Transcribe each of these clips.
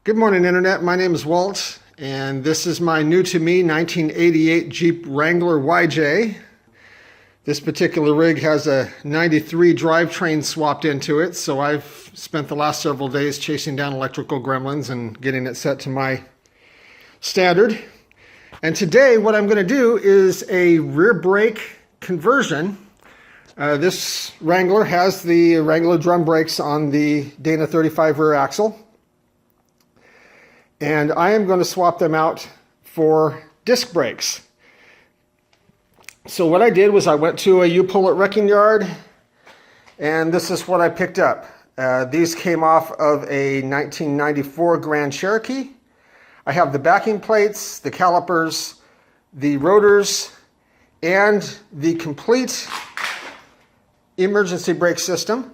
Good morning, Internet. My name is Walt, and this is my new to me 1988 Jeep Wrangler YJ. This particular rig has a 93 drivetrain swapped into it, so I've spent the last several days chasing down electrical gremlins and getting it set to my standard. And today what I'm going to do is a rear brake conversion. This Wrangler has the Wrangler drum brakes on the Dana 35 rear axle. And I am going to swap them out for disc brakes. So what I did was I went to a U-Pull at Wrecking Yard, and this is what I picked up. These came off of a 1994 Grand Cherokee. I have the backing plates, the calipers, the rotors, and the complete emergency brake system.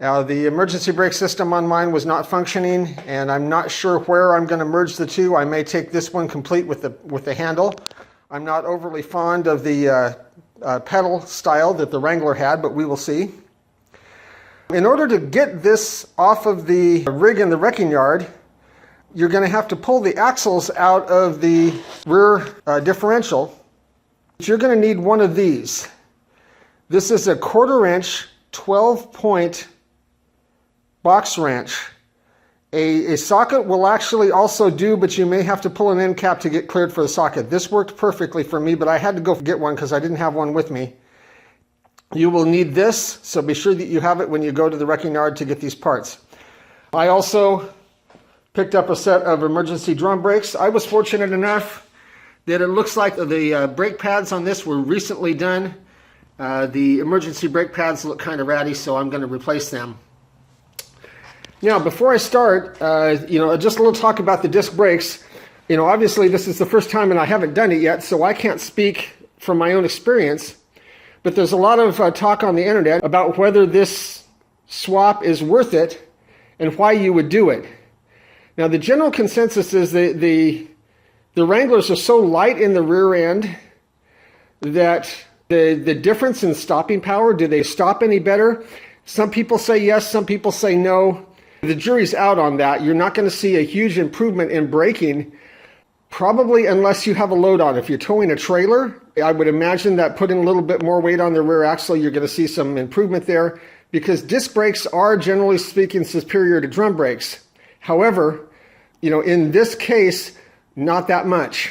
Now, the emergency brake system on mine was not functioning, and I'm not sure where I'm going to merge the two. I may take this one complete with the handle. I'm not overly fond of the pedal style that the Wrangler had, but we will see. In order to get this off of the rig in the wrecking yard, you're going to have to pull the axles out of the rear differential. You're going to need one of these. This is a 1/4 inch 12-point box wrench. A socket will actually also do, but you may have to pull an end cap to get cleared for the socket. This worked perfectly for me, but I had to go get one because I didn't have one with me. You will need this, so be sure that you have it when you go to the wrecking yard to get these parts. I also picked up a set of emergency drum brakes. I was fortunate enough that it looks like the brake pads on this were recently done. The emergency brake pads look kind of ratty, so I'm going to replace them. Now, before I start, just a little talk about the disc brakes. Obviously this is the first time and I haven't done it yet, so I can't speak from my own experience. But there's a lot of talk on the internet about whether this swap is worth it and why you would do it. Now, the general consensus is that the Wranglers are so light in the rear end that the difference in stopping power, do they stop any better? Some people say yes, some people say no. The jury's out on that. You're not going to see a huge improvement in braking, probably unless you have a load on. If you're towing a trailer, I would imagine that putting a little bit more weight on the rear axle, you're going to see some improvement there, because disc brakes are, generally speaking, superior to drum brakes. However, in this case, not that much.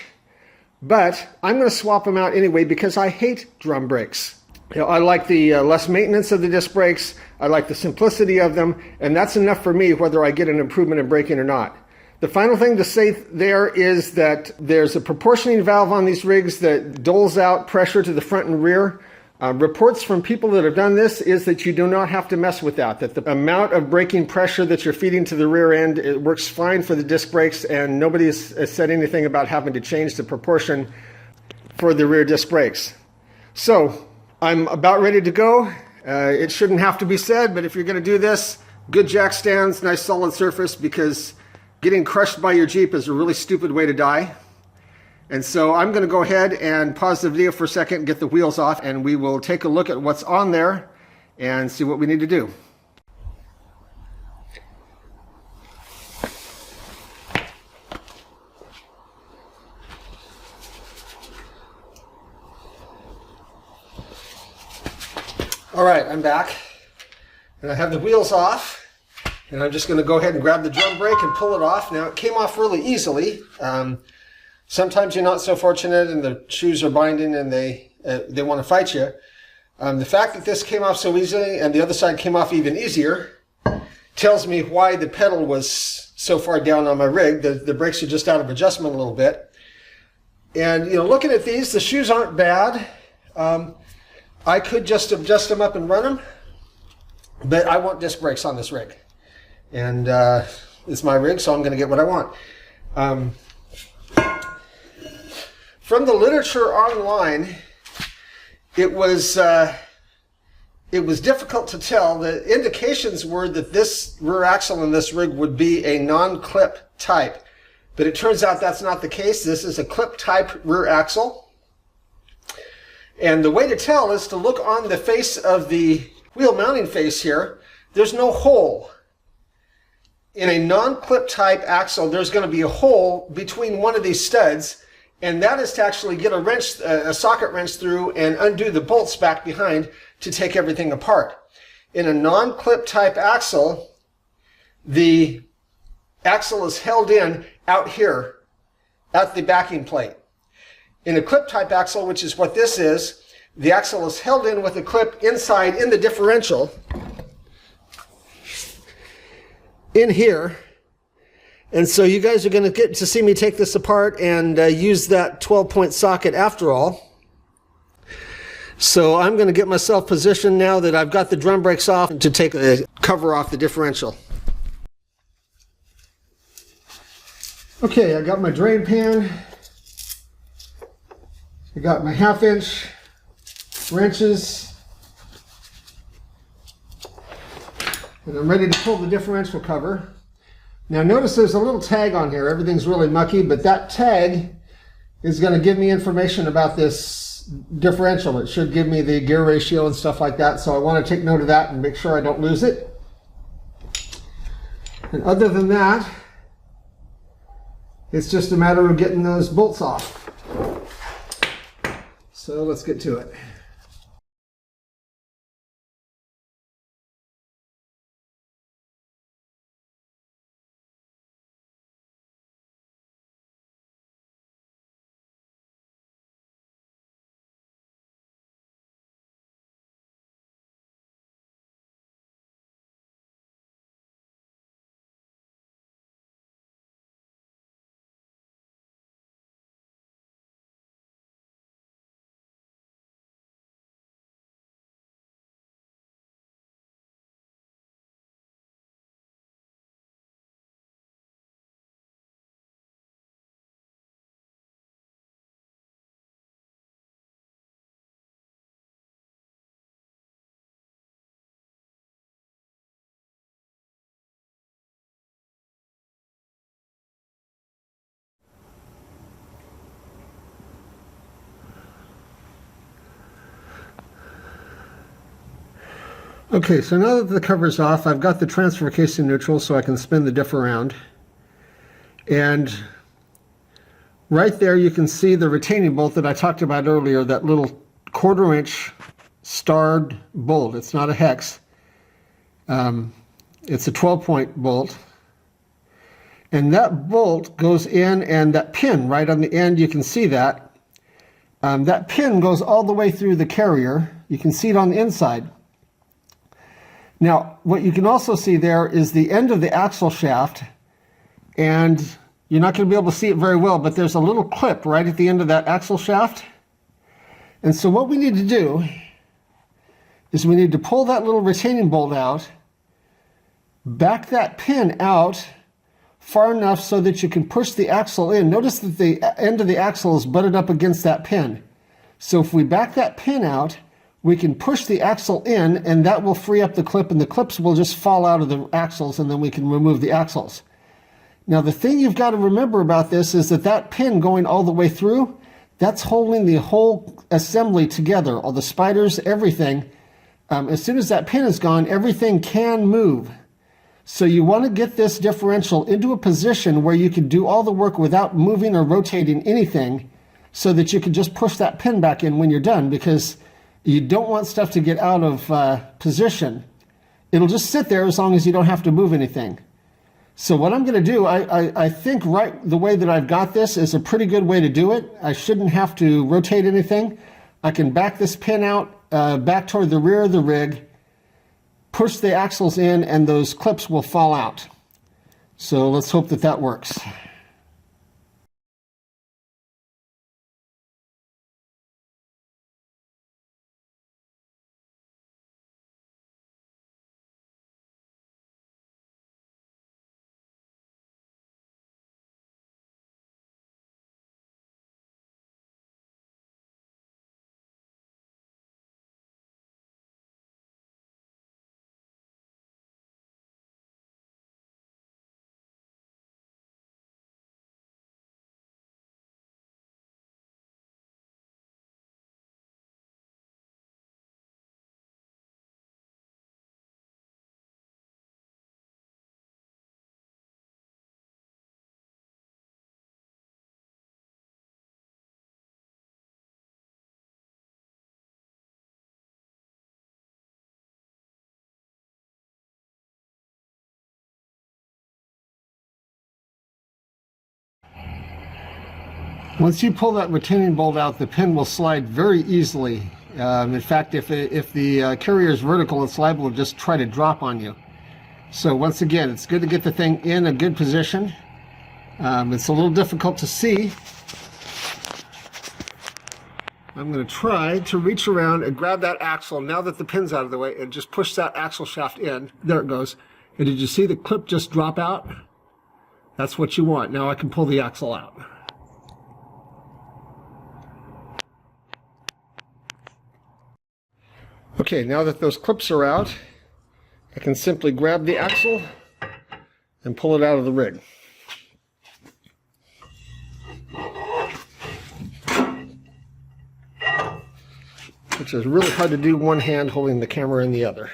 But I'm going to swap them out anyway because I hate drum brakes. I like the less maintenance of the disc brakes. I like the simplicity of them, and that's enough for me whether I get an improvement in braking or not. The final thing to say there is that there's a proportioning valve on these rigs that doles out pressure to the front and rear. Reports from people that have done this is that you do not have to mess with that the amount of braking pressure that you're feeding to the rear end, it works fine for the disc brakes, and nobody has said anything about having to change the proportion for the rear disc brakes. So I'm about ready to go. It shouldn't have to be said, but if you're going to do this, good jack stands, nice solid surface, because getting crushed by your Jeep is a really stupid way to die. And so I'm going to go ahead and pause the video for a second, get the wheels off, and we will take a look at what's on there and see what we need to do. All right, I'm back, and I have the wheels off, and I'm just going to go ahead and grab the drum brake and pull it off. Now, it came off really easily. Sometimes you're not so fortunate and the shoes are binding and they want to fight you. The fact that this came off so easily and the other side came off even easier tells me why the pedal was so far down on my rig. The brakes are just out of adjustment a little bit. And, looking at these, the shoes aren't bad. I could just adjust them up and run them, but I want disc brakes on this rig. And it's my rig, so I'm going to get what I want. From the literature online, it was difficult to tell. The indications were that this rear axle in this rig would be a non-clip type, but it turns out that's not the case. This is a clip type rear axle. And the way to tell is to look on the face of the wheel mounting face here. There's no hole. in a non-clip type axle, there's going to be a hole between one of these studs, and that is to actually get a wrench, a socket wrench through and undo the bolts back behind to take everything apart. In a non-clip type axle, the axle is held in out here at the backing plate. In a clip type axle, which is what this is, the axle is held in with a clip inside in the differential in here. And so you guys are going to get to see me take this apart and use that 12-point socket after all. So I'm going to get myself positioned now that I've got the drum brakes off to take the cover off the differential. Okay, I got my drain pan. I got my 1/2 inch wrenches. And I'm ready to pull the differential cover. Now notice there's a little tag on here. Everything's really mucky, but that tag is going to give me information about this differential. It should give me the gear ratio and stuff like that, so I want to take note of that and make sure I don't lose it. And other than that, it's just a matter of getting those bolts off. So let's get to it. Okay, so now that the cover's off, I've got the transfer casing neutral so I can spin the diff around. And right there you can see the retaining bolt that I talked about earlier, that little 1/4 inch starred bolt. It's not a hex. It's a 12-point bolt. And that bolt goes in, and that pin right on the end, you can see that. That pin goes all the way through the carrier. You can see it on the inside. Now, what you can also see there is the end of the axle shaft, and you're not going to be able to see it very well, but there's a little clip right at the end of that axle shaft. And so what we need to do is we need to pull that little retaining bolt out, back that pin out far enough so that you can push the axle in. Notice that the end of the axle is butted up against that pin. So if we back that pin out, we can push the axle in, and that will free up the clip, and the clips will just fall out of the axles, and then we can remove the axles. Now the thing you've got to remember about this is that that pin going all the way through, that's holding the whole assembly together, all the spiders, everything. As soon as that pin is gone, everything can move. So you want to get this differential into a position where you can do all the work without moving or rotating anything, so that you can just push that pin back in when you're done, because you don't want stuff to get out of position. It'll just sit there as long as you don't have to move anything. So what I'm going to do, I think right the way that I've got this is a pretty good way to do it. I shouldn't have to rotate anything. I can back this pin out back toward the rear of the rig, push the axles in, and those clips will fall out. So let's hope that that works. Once you pull that retaining bolt out, the pin will slide very easily. In fact, if the carrier is vertical, it's liable to just try to drop on you. So once again, it's good to get the thing in a good position. It's a little difficult to see. I'm going to try to reach around and grab that axle now that the pin's out of the way and just push that axle shaft in. There it goes. And did you see the clip just drop out? That's what you want. Now I can pull the axle out. Okay, now that those clips are out, I can simply grab the axle and pull it out of the rig. Which is really hard to do one hand holding the camera in the other.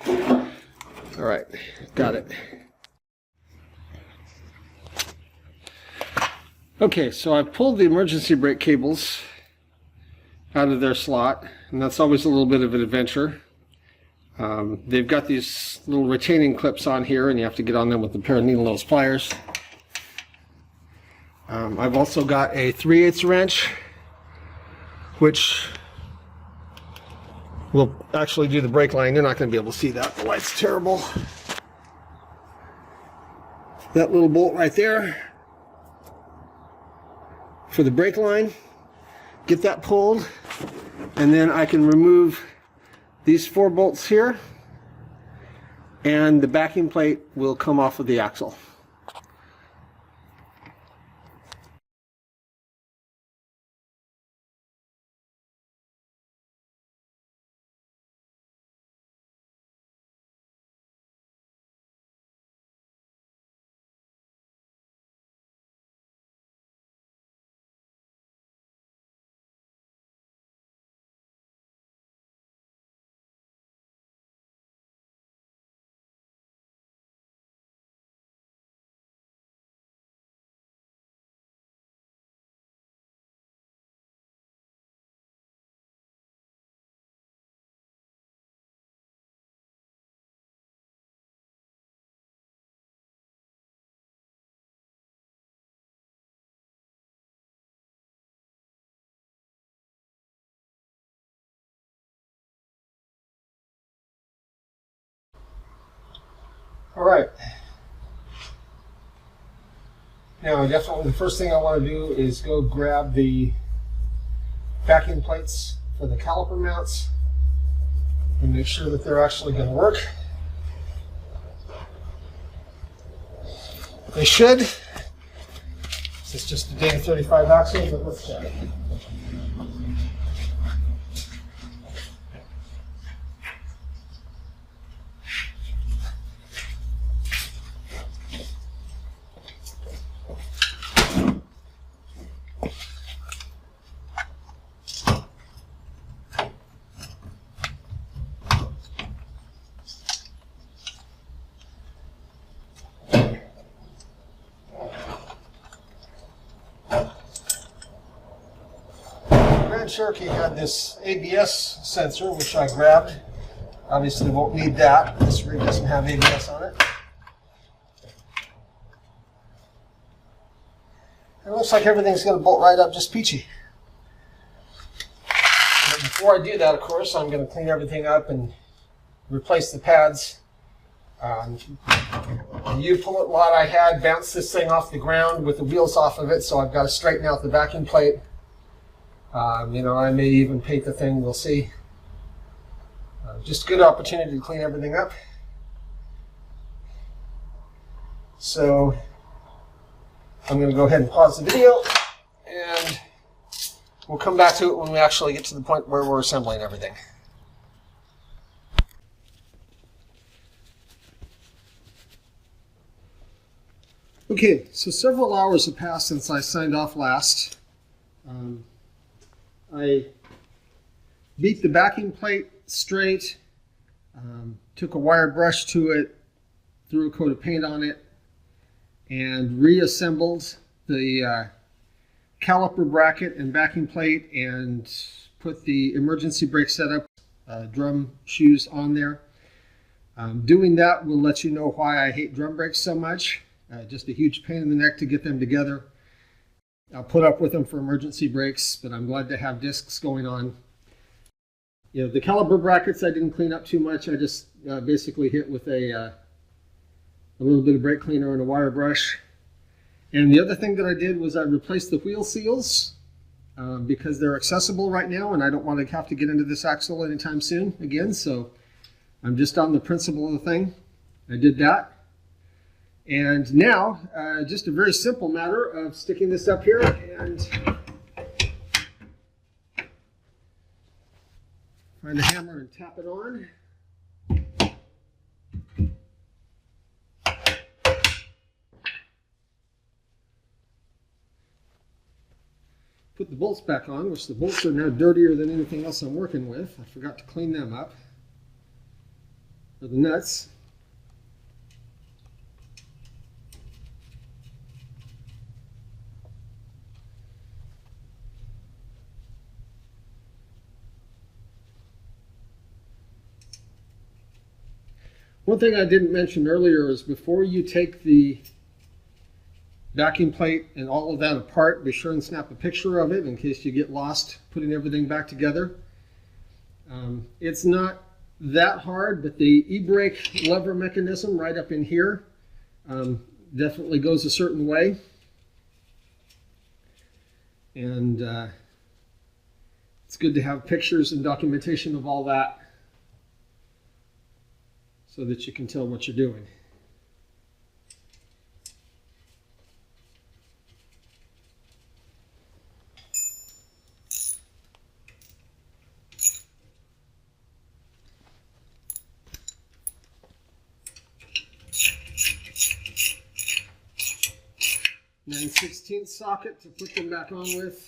All right, got it. Okay, so I pulled the emergency brake cables out of their slot, and that's always a little bit of an adventure. They've got these little retaining clips on here, and you have to get on them with a pair of needle nose pliers. I've also got a 3/8 wrench, which will actually do the brake line. You're not going to be able to see that. The light's terrible. That little bolt right there for the brake line. Get that pulled, and then I can remove these 4 bolts here, and the backing plate will come off of the axle. All right. Now, definitely the first thing I want to do is go grab the backing plates for the caliper mounts and make sure that they're actually going to work. They should. It's just a Dane 35 axle, but let's check. Grand Cherokee had this ABS sensor, which I grabbed. Obviously won't need that. This rig doesn't have ABS on it. It looks like everything's going to bolt right up just peachy. But before I do that, of course, I'm going to clean everything up and replace the pads. The U-pullet lot I had bounced this thing off the ground with the wheels off of it, so I've got to straighten out the backing plate. You know, I may even paint the thing, we'll see. Just a good opportunity to clean everything up. So I'm going to go ahead and pause the video, and we'll come back to it when we actually get to the point where we're assembling everything. Okay, so several hours have passed since I signed off last. I beat the backing plate straight, took a wire brush to it, threw a coat of paint on it, and reassembled the caliper bracket and backing plate and put the emergency brake setup drum shoes on there. Doing that will let you know why I hate drum brakes so much. Just a huge pain in the neck to get them together. I'll put up with them for emergency brakes, but I'm glad to have discs going on. You know, the caliper brackets I didn't clean up too much. I just basically hit with a little bit of brake cleaner and a wire brush. And the other thing that I did was I replaced the wheel seals because they're accessible right now, and I don't want to have to get into this axle anytime soon again. So I'm just on the principle of the thing. I did that. And now, just a very simple matter of sticking this up here and find a hammer and tap it on. Put the bolts back on, which the bolts are now dirtier than anything else I'm working with. I forgot to clean them up. Or the nuts. One thing I didn't mention earlier is before you take the vacuum plate and all of that apart, be sure and snap a picture of it in case you get lost putting everything back together. It's not that hard, but the e-brake lever mechanism right up in here definitely goes a certain way. And it's good to have pictures and documentation of all that so that you can tell what you're doing. .9/16 socket to put them back on with.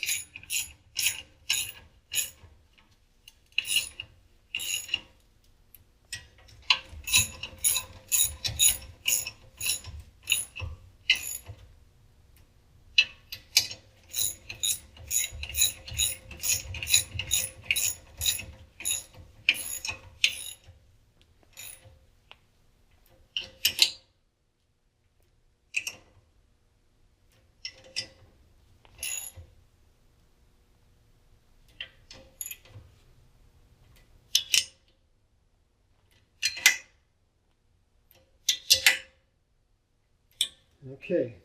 Okay.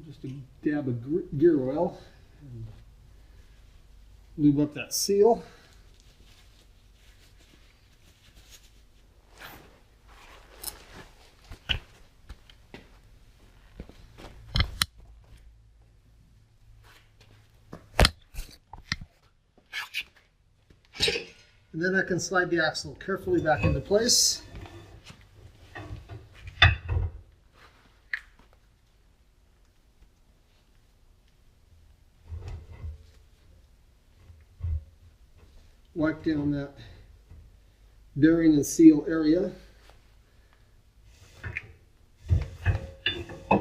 Just a dab of gear oil and lube up that seal. And then I can slide the axle carefully back into place. Wipe down that bearing and seal area. And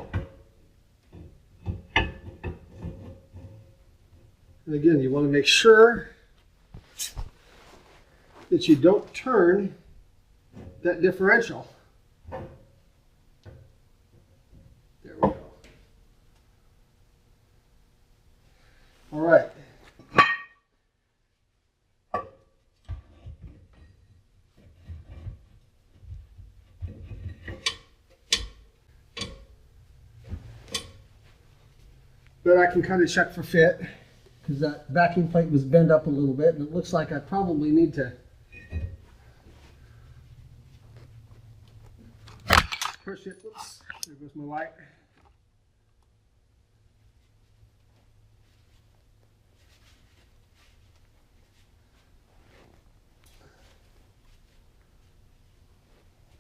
again, you want to make sure that you don't turn that differential. There we go. All right. But I can kind of check for fit because that vacuum plate was bent up a little bit, and it looks like I probably need to push it. Oops, there goes my light.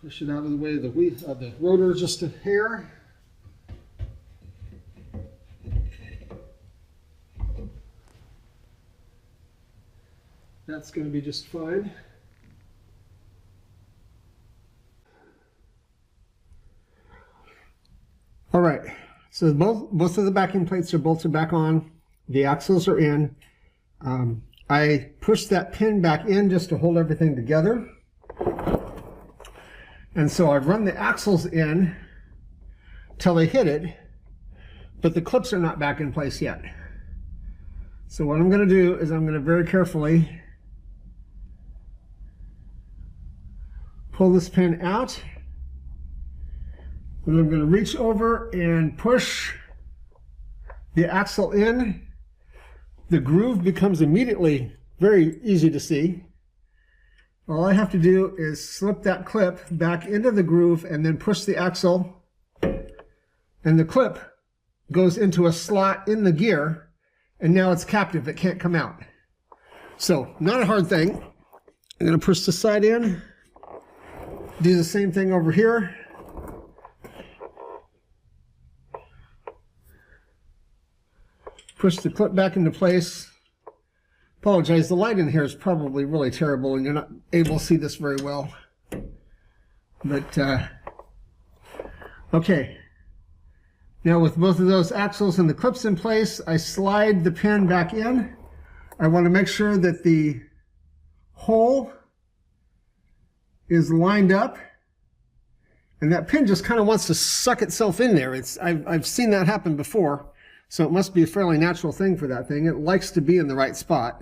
Push it out of the way of the rotor just a hair. That's going to be just fine. All right, so both of the backing plates are bolted back on. The axles are in. I pushed that pin back in just to hold everything together. And so I've run the axles in till they hit it, but the clips are not back in place yet. So what I'm going to do is I'm going to very carefully pull this pin out. And I'm going to reach over and push the axle in. The groove becomes immediately very easy to see. All I have to do is slip that clip back into the groove and then push the axle, and the clip goes into a slot in the gear, and now it's captive. It can't come out. So, not a hard thing. I'm going to push the side in. Do the same thing over here. Push the clip back into place. Apologize, the light in here is probably really terrible and you're not able to see this very well. But, okay. Now with both of those axles and the clips in place, I slide the pin back in. I want to make sure that the hole is lined up. And that pin just kind of wants to suck itself in there. I've seen that happen before. So it must be a fairly natural thing for that thing. It likes to be in the right spot.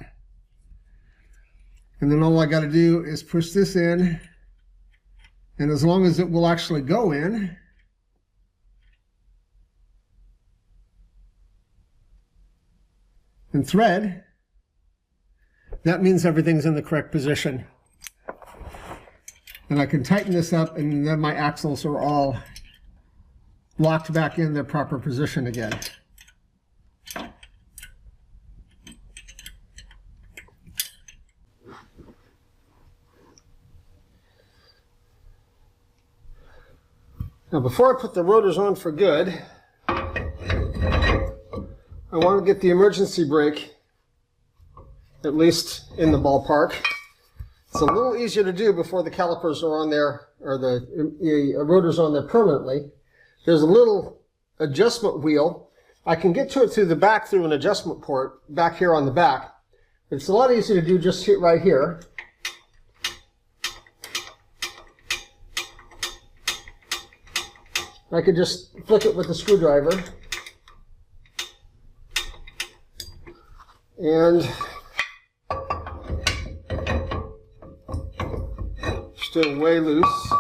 And then all I got to do is push this in. And as long as it will actually go in, and thread, that means everything's in the correct position. And I can tighten this up, and then my axles are all locked back in their proper position again. Now before I put the rotors on for good, I want to get the emergency brake at least in the ballpark. It's a little easier to do before the calipers are on there, or the rotors on there permanently. There's a little adjustment wheel. I can get to it through the back through an adjustment port back here on the back. It's a lot easier to do just right here. I could just flick it with a screwdriver and still way loose.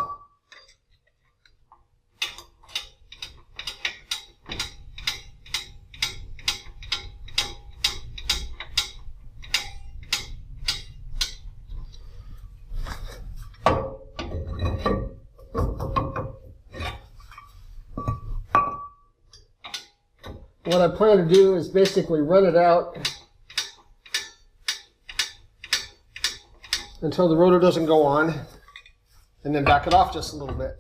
What I plan to do is basically run it out until the rotor doesn't go on, and then back it off just a little bit.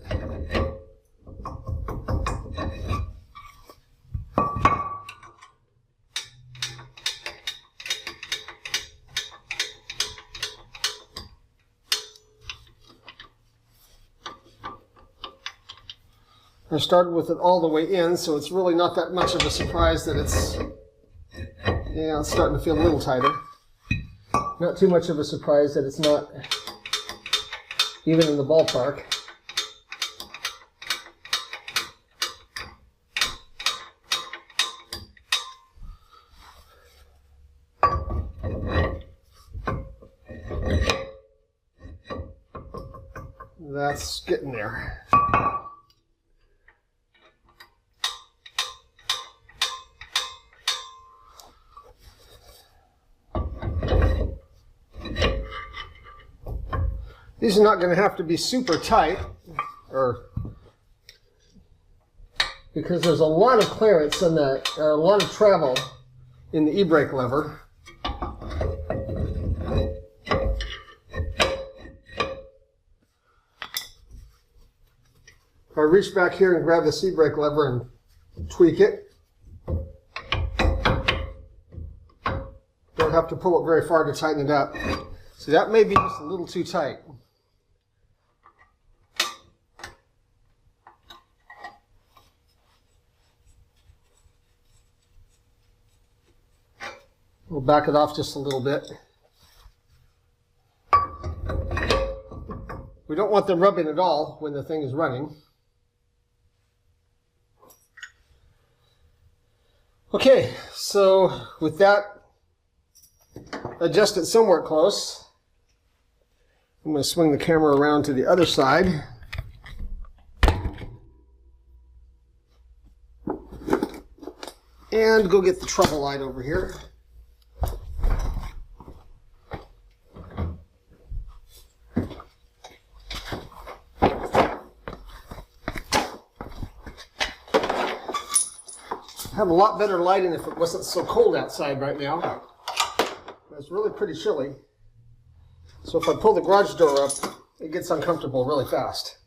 I started with it all the way in, so it's really not that much of a surprise that it's starting to feel a little tighter. Not too much of a surprise that it's not even in the ballpark. That's getting there. These are not going to have to be super tight, because there's a lot of clearance in that, a lot of travel in the e-brake lever. If I reach back here and grab the C-brake lever and tweak it, don't have to pull it very far to tighten it up. So that may be just a little too tight. We'll back it off just a little bit. We don't want them rubbing at all when the thing is running. Okay, so with that adjusted somewhat close, I'm going to swing the camera around to the other side. And go get the trouble light over here. Have a lot better lighting if it wasn't so cold outside right now. It's really pretty chilly. So if I pull the garage door up, it gets uncomfortable really fast.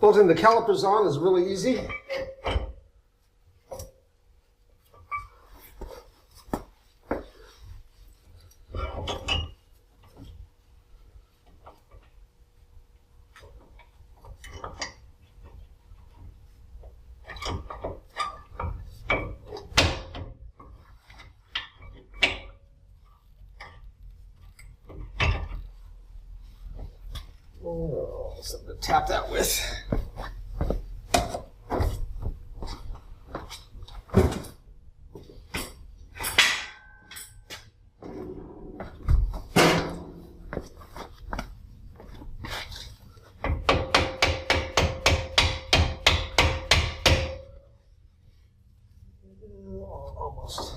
Bolting the calipers on is really easy. Oh, something to tap that with. Almost.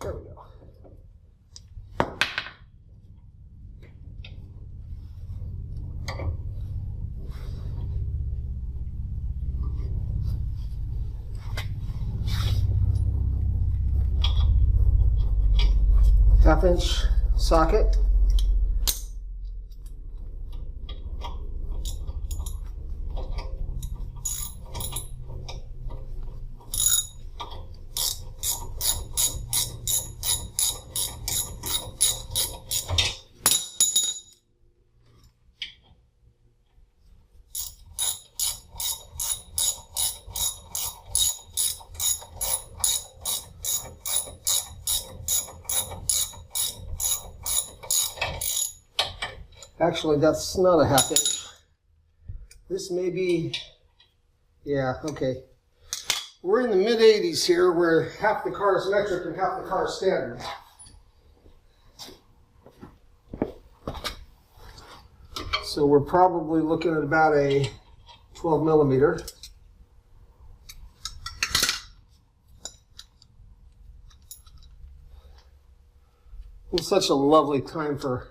There we go. Half-inch socket. Actually, that's not a half-inch. This may be, yeah, okay. We're in the mid-80s here, where half the car is metric and half the car is standard. So we're probably looking at about a 12 millimeter. It's such a lovely time for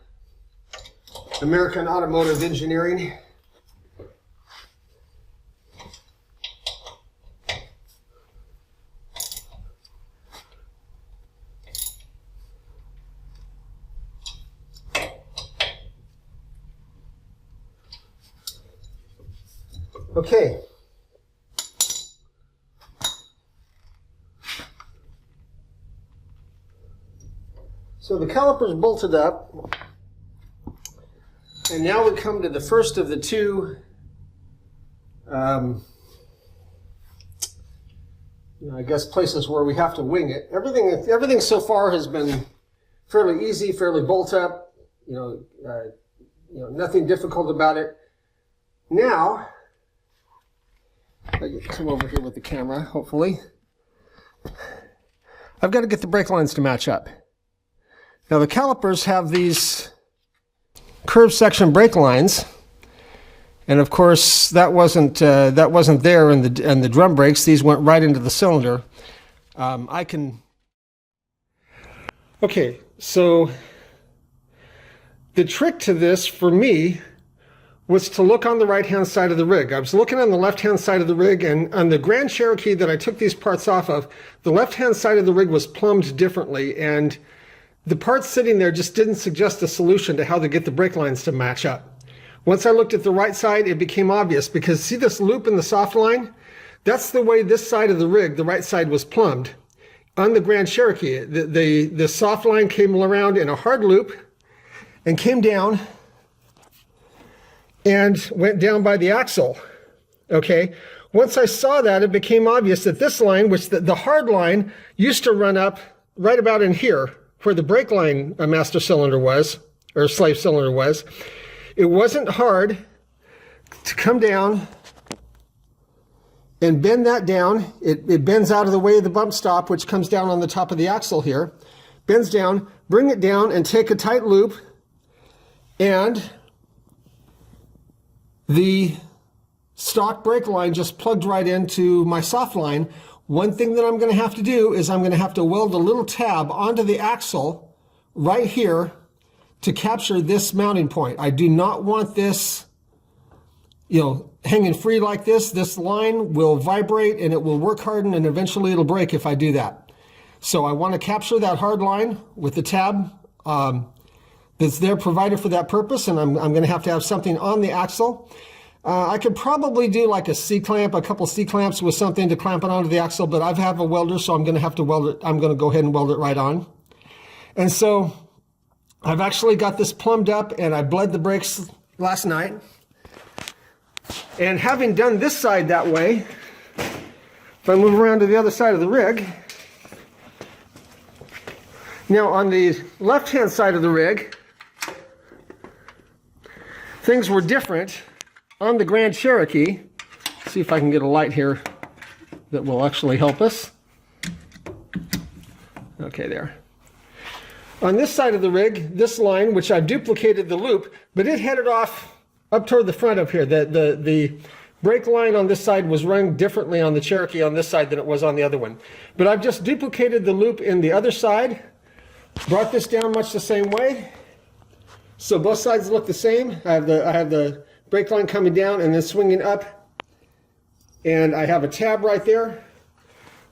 American automotive engineering. Okay. So the caliper's bolted up. And now we come to the first of the two, I guess, places where we have to wing it. Everything so far has been fairly easy, fairly bolt up. Nothing difficult about it. Now, I can come over here with the camera. Hopefully, I've got to get the brake lines to match up. Now the calipers have these curved section brake lines, and of course that wasn't there in the drum brakes. These went right into the cylinder. Okay, so The trick to this for me was to look on the right-hand side of the rig. I was looking on the left-hand side of the rig, and on the Grand Cherokee that I took these parts off of, the left-hand side of the rig was plumbed differently, and the parts sitting there just didn't suggest a solution to how to get the brake lines to match up. Once I looked at the right side, it became obvious, because see this loop in the soft line? That's the way this side of the rig, the right side, was plumbed. On the Grand Cherokee, the soft line came around in a hard loop and came down and went down by the axle, okay? Once I saw that, it became obvious that this line, which the hard line, used to run up right about in here, where the brake line master cylinder was, or slave cylinder was. It wasn't hard to come down and bend that down. It bends out of the way of the bump stop, which comes down on the top of the axle here. Bends down, bring it down, and take a tight loop, and the stock brake line just plugged right into my soft line. One thing that I'm going to have to do is I'm going to have to weld a little tab onto the axle right here to capture this mounting point. I do not want this, hanging free like this. This line will vibrate and it will work harden, and eventually it'll break if I do that. So I want to capture that hard line with the tab that's there provided for that purpose, and I'm going to have something on the axle. I could probably do like a C-clamp, a couple C-clamps with something to clamp it onto the axle, but I have a welder, so I'm going to have to weld it. I'm going to go ahead and weld it right on. And so I've actually got this plumbed up, and I bled the brakes last night. And having done this side that way, if I move around to the other side of the rig, now on the left-hand side of the rig, things were different. On the Grand Cherokee, see if I can get a light here that will actually help us. Okay, there. On this side of the rig, this line, which I duplicated the loop, but it headed off up toward the front up here. The brake line on this side was run differently on the Cherokee on this side than it was on the other one. But I've just duplicated the loop in the other side, brought this down much the same way. So both sides look the same. I have the brake line coming down and then swinging up, and I have a tab right there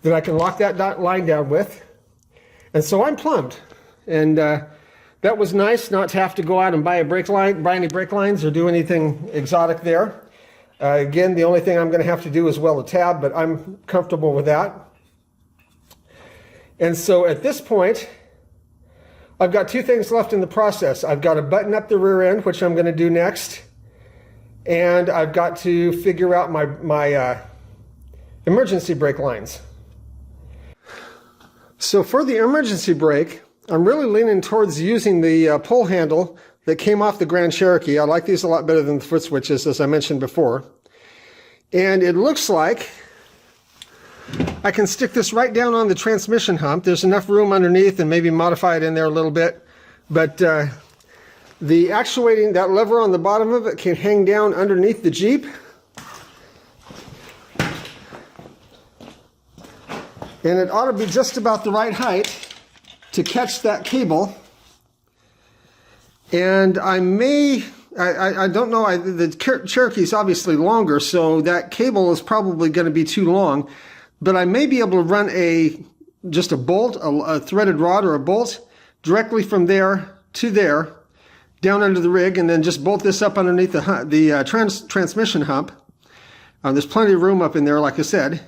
that I can lock that line down with. And so I'm plumbed, and that was nice not to have to go out and buy any brake lines or do anything exotic there. Again, the only thing I'm going to have to do is weld a tab, but I'm comfortable with that. And so at this point, I've got two things left in the process. I've got to button up the rear end, which I'm going to do next. And I've got to figure out my emergency brake lines. So for the emergency brake, I'm really leaning towards using the pull handle that came off the Grand Cherokee. I like these a lot better than the foot switches, as I mentioned before. And it looks like I can stick this right down on the transmission hump. There's enough room underneath, and maybe modify it in there a little bit. But the actuating, that lever on the bottom of it, can hang down underneath the Jeep. And it ought to be just about the right height to catch that cable. And I don't know, the Cherokee is obviously longer, so that cable is probably going to be too long. But I may be able to run just a bolt, a threaded rod or a bolt, directly from there to there, down under the rig, and then just bolt this up underneath the transmission hump. There's plenty of room up in there, like I said.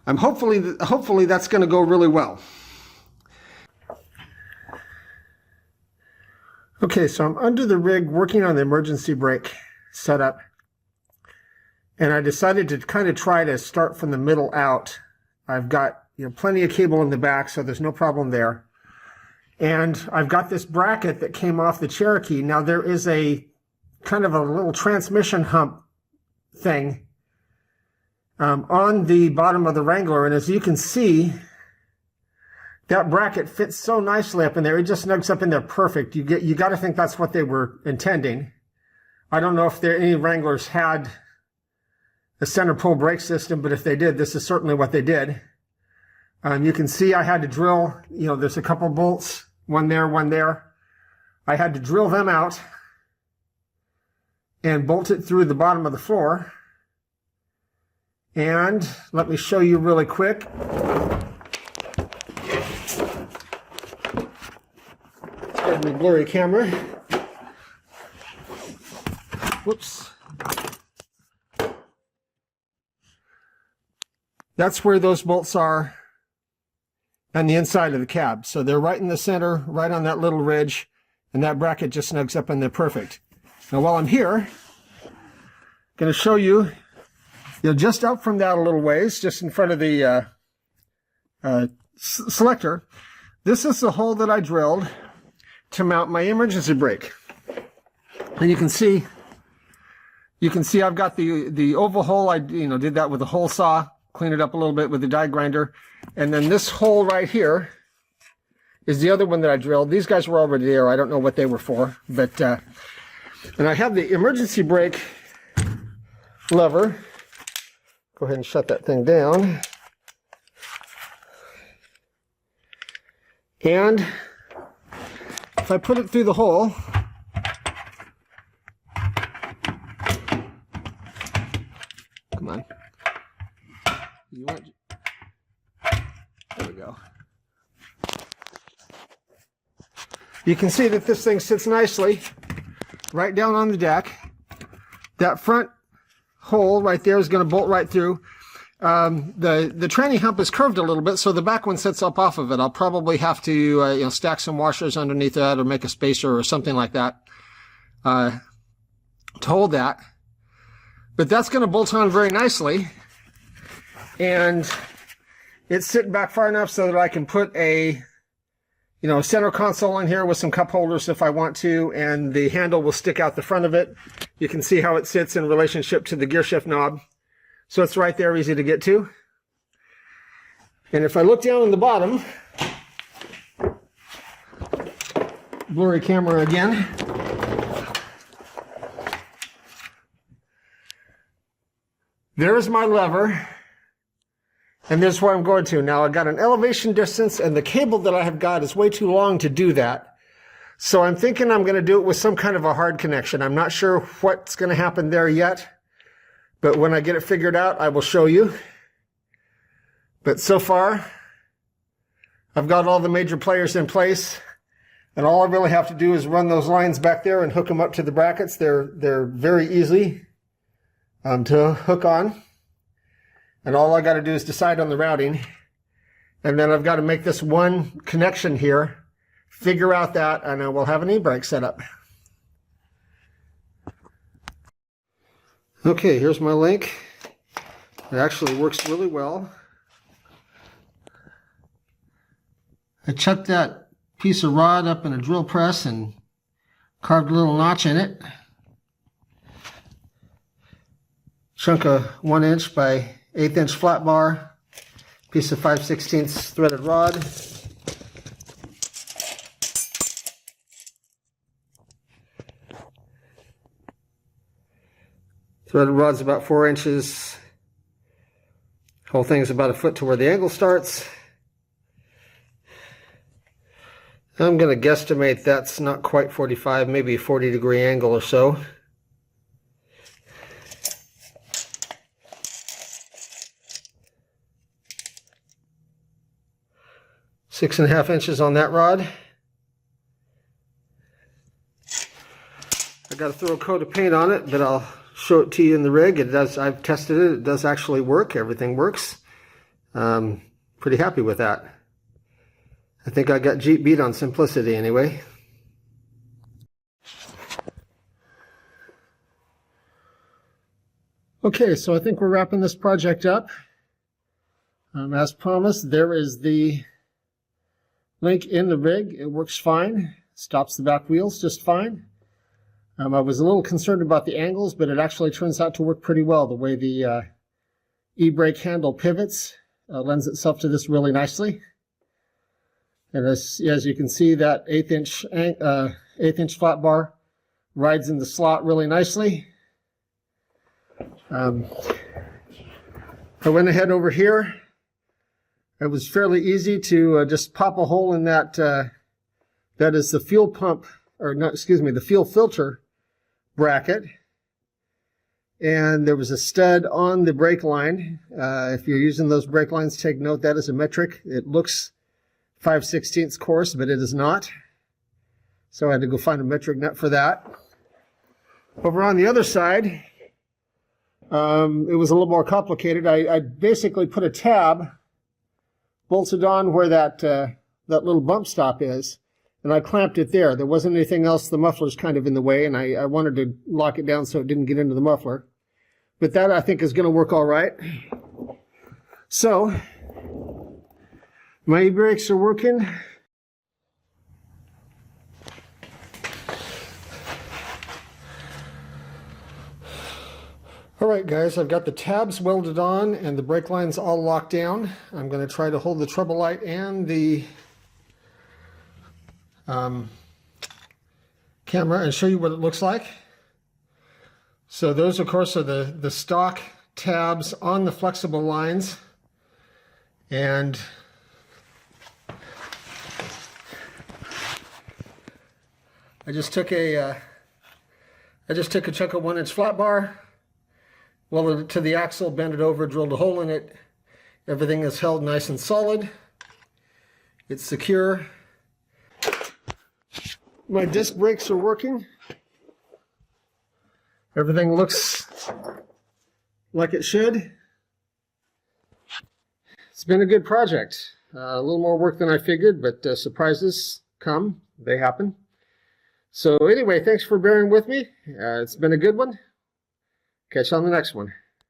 Hopefully that's going to go really well. Okay, so I'm under the rig working on the emergency brake setup, and I decided to kind of try to start from the middle out. I've got plenty of cable in the back, so there's no problem there. And I've got this bracket that came off the Cherokee. Now there is a kind of a little transmission hump thing on the bottom of the Wrangler, and as you can see, that bracket fits so nicely up in there. It just snugs up in there perfect. You got to think that's what they were intending. I don't know if any Wranglers had a center pull brake system, but if they did, this is certainly what they did. You can see I had to drill, there's a couple bolts, one there, I had to drill them out and bolt it through the bottom of the floor. And let me show you really quick. Pardon me, blurry camera. Whoops. That's where those bolts are on the inside of the cab. So they're right in the center, right on that little ridge, and that bracket just snugs up in there perfect. Now while I'm here, I'm going to show you, just up from that a little ways, just in front of the selector, this is the hole that I drilled to mount my emergency brake. And you can see I've got the oval hole. I did that with a hole saw. Clean it up a little bit with the die grinder. And then this hole right here is the other one that I drilled. These guys were already there. I don't know what they were for. But and I have the emergency brake lever. Go ahead and shut that thing down. And if I put it through the hole, come on. There we go. You can see that this thing sits nicely right down on the deck. That front hole right there is going to bolt right through. The tranny hump is curved a little bit, so the back one sits up off of it. I'll probably have to stack some washers underneath that or make a spacer or something like that to hold that. But that's going to bolt on very nicely. And it's sitting back far enough so that I can put a center console in here with some cup holders if I want to, and the handle will stick out the front of it. You can see how it sits in relationship to the gear shift knob. So it's right there, easy to get to. And if I look down on the bottom, blurry camera again. There's my lever. And there's where I'm going to. Now I've got an elevation distance, and the cable that I have got is way too long to do that. So I'm thinking I'm going to do it with some kind of a hard connection. I'm not sure what's going to happen there yet, but when I get it figured out, I will show you. But so far, I've got all the major players in place, and all I really have to do is run those lines back there and hook them up to the brackets. They're very easy to hook on. And all I got to do is decide on the routing. And then I've got to make this one connection here, figure out that, and I will have an e-brake set up. Okay, here's my link. It actually works really well. I chucked that piece of rod up in a drill press and carved a little notch in it. Chunk of 1 inch by 1/8 inch flat bar, piece of 5/16 threaded rod. Threaded rod's about 4 inches. Whole thing's about 1 foot to where the angle starts. I'm going to guesstimate that's not quite 45, maybe a 40-degree angle or so. Six and a half inches on that rod. I got to throw a coat of paint on it, but I'll show it to you in the rig. It does. I've tested it. It does actually work. Everything works. Pretty happy with that. I think I got Jeep beat on simplicity anyway. Okay, so I think we're wrapping this project up. As promised, there is the link in the rig. It works fine. Stops the back wheels just fine. I was a little concerned about the angles, but it actually turns out to work pretty well. The way the e-brake handle pivots lends itself to this really nicely. And as you can see, that 1/8 inch flat bar rides in the slot really nicely. I went ahead over here. It was fairly easy to just pop a hole in that. That is the fuel pump or not, excuse me, the fuel filter bracket. And there was a stud on the brake line. If you're using those brake lines, take note that is a metric. It looks 5/16 coarse, but it is not. So I had to go find a metric nut for that. Over on the other side, it was a little more complicated. I basically put a tab bolted on where that little bump stop is, and I clamped it there. There wasn't anything else. The muffler's kind of in the way, and I wanted to lock it down so it didn't get into the muffler. But that, I think, is going to work all right. So, my e-brakes are working. All right, guys, I've got the tabs welded on and the brake lines all locked down. I'm going to try to hold the trouble light and the camera and show you what it looks like. So those, of course, are the stock tabs on the flexible lines. And I just took a chunk of 1-inch flat bar, welded it to the axle, bent it over, drilled a hole in it. Everything is held nice and solid. It's secure. My disc brakes are working. Everything looks like it should. It's been a good project. A little more work than I figured, but surprises come. They happen. So anyway, thanks for bearing with me. It's been a good one. Catch you on the next one.